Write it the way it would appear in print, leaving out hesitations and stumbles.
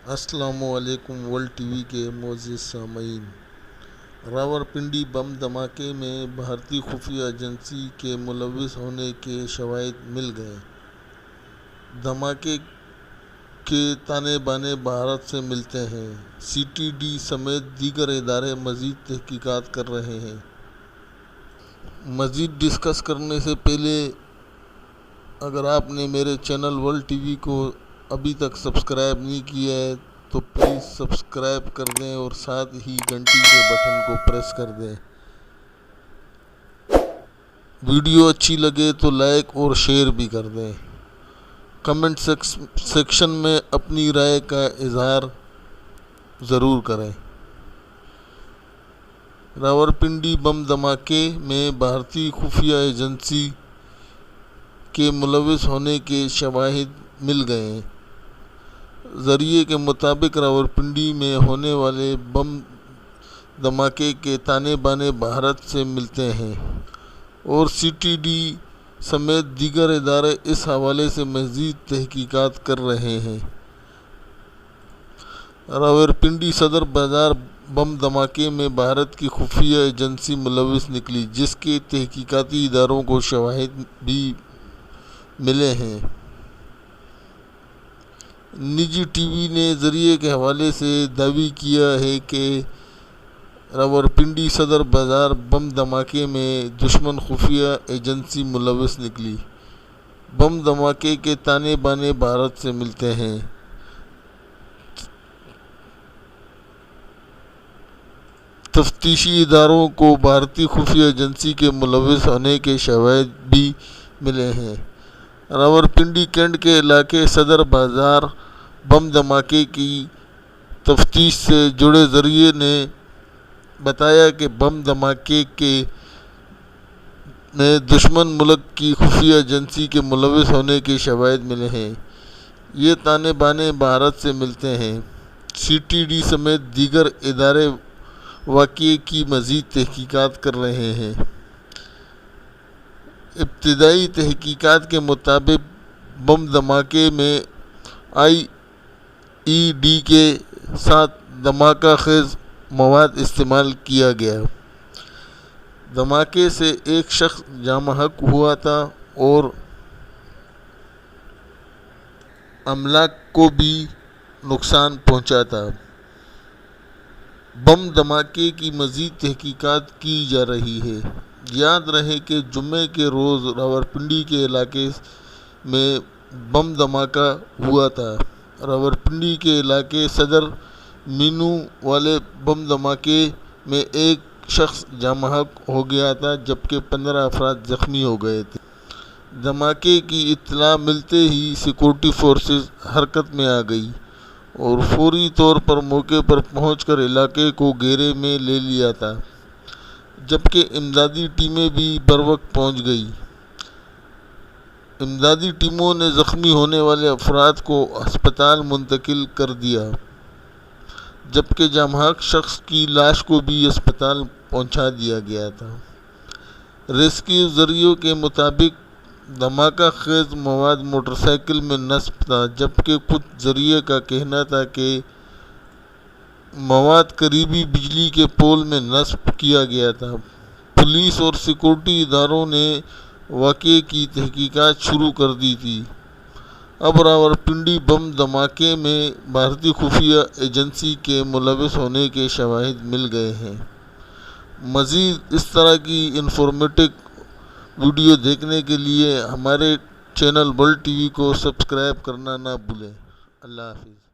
السلام علیکم world T V کے معزز سامعین، راولپنڈی بم دھماکے میں بھارتی خفیہ ایجنسی کے ملوث ہونے کے شواہد مل گئے۔ دھماکے کے تانے بانے بھارت سے ملتے ہیں۔ سی ٹی ڈی سمیت دیگر ادارے مزید تحقیقات کر رہے ہیں۔ مزید ڈسکس کرنے سے پہلے اگر آپ نے میرے چینل ورلڈ ٹی وی کو ابھی تک سبسکرائب نہیں کیا ہے تو پلیز سبسکرائب کر دیں اور ساتھ ہی گھنٹی کے بٹن کو پریس کر دیں۔ ویڈیو اچھی لگے تو لائک اور شیئر بھی کر دیں۔ کمنٹ سیکشن میں اپنی رائے کا اظہار ضرور کریں۔ راولپنڈی بم دھماکے میں بھارتی خفیہ ایجنسی کے ملوث ہونے کے شواہد مل گئے ہیں۔ ذرائع کے مطابق راولپنڈی میں ہونے والے بم دھماکے کے تانے بانے بھارت سے ملتے ہیں اور سی ٹی ڈی سمیت دیگر ادارے اس حوالے سے مزید تحقیقات کر رہے ہیں۔ راولپنڈی صدر بازار بم دھماکے میں بھارت کی خفیہ ایجنسی ملوث نکلی، جس کے تحقیقاتی اداروں کو شواہد بھی ملے ہیں۔ نجی ٹی وی نے ذرائع کے حوالے سے دعویٰ کیا ہے کہ راولپنڈی صدر بازار بم دھماکے میں دشمن خفیہ ایجنسی ملوث نکلی۔ بم دھماکے کے تانے بانے بھارت سے ملتے ہیں۔ تفتیشی اداروں کو بھارتی خفیہ ایجنسی کے ملوث ہونے کے شواہد بھی ملے ہیں۔ راولپنڈی کینٹ کے علاقے صدر بازار بم دھماکے کی تفتیش سے جڑے ذرائع نے بتایا کہ بم دھماکے میں دشمن ملک کی خفیہ ایجنسی کے ملوث ہونے کے شواہد ملے ہیں۔ یہ تانے بانے بھارت سے ملتے ہیں۔ سی ٹی ڈی سمیت دیگر ادارے واقعے کی مزید تحقیقات کر رہے ہیں۔ ابتدائی تحقیقات کے مطابق بم دھماکے میں آئی ای ڈی کے ساتھ دھماکہ خیز مواد استعمال کیا گیا۔ دھماکے سے ایک شخص جاں بحق ہوا تھا اور املاک کو بھی نقصان پہنچا تھا۔ بم دھماکے کی مزید تحقیقات کی جا رہی ہے۔ یاد رہے کہ جمعے کے روز راولپنڈی کے علاقے میں بم دھماکہ ہوا تھا۔ راولپنڈی کے علاقے صدر مینو والے بم دھماکے میں ایک شخص جاں بحق ہو گیا تھا جبکہ 15 افراد زخمی ہو گئے تھے۔ دھماکے کی اطلاع ملتے ہی سیکورٹی فورسز حرکت میں آ گئی اور فوری طور پر موقع پر پہنچ کر علاقے کو گھیرے میں لے لیا تھا، جبکہ امدادی ٹیمیں بھی بروقت پہنچ گئیں۔ امدادی ٹیموں نے زخمی ہونے والے افراد کو ہسپتال منتقل کر دیا، جبکہ جاں بحق شخص کی لاش کو بھی ہسپتال پہنچا دیا گیا تھا۔ ریسکیو ذرائع کے مطابق دھماکہ خیز مواد موٹر سائیکل میں نصب تھا، جبکہ کچھ ذرائع کا کہنا تھا کہ مواد قریبی بجلی کے پول میں نصب کیا گیا تھا۔ پولیس اور سیکورٹی اداروں نے واقعے کی تحقیقات شروع کر دی تھی۔ اب راولپنڈی بم دھماکے میں بھارتی خفیہ ایجنسی کے ملوث ہونے کے شواہد مل گئے ہیں۔ مزید اس طرح کی انفارمیٹو ویڈیو دیکھنے کے لیے ہمارے چینل ورلڈ ٹی وی کو سبسکرائب کرنا نہ بھولیں۔ اللہ حافظ۔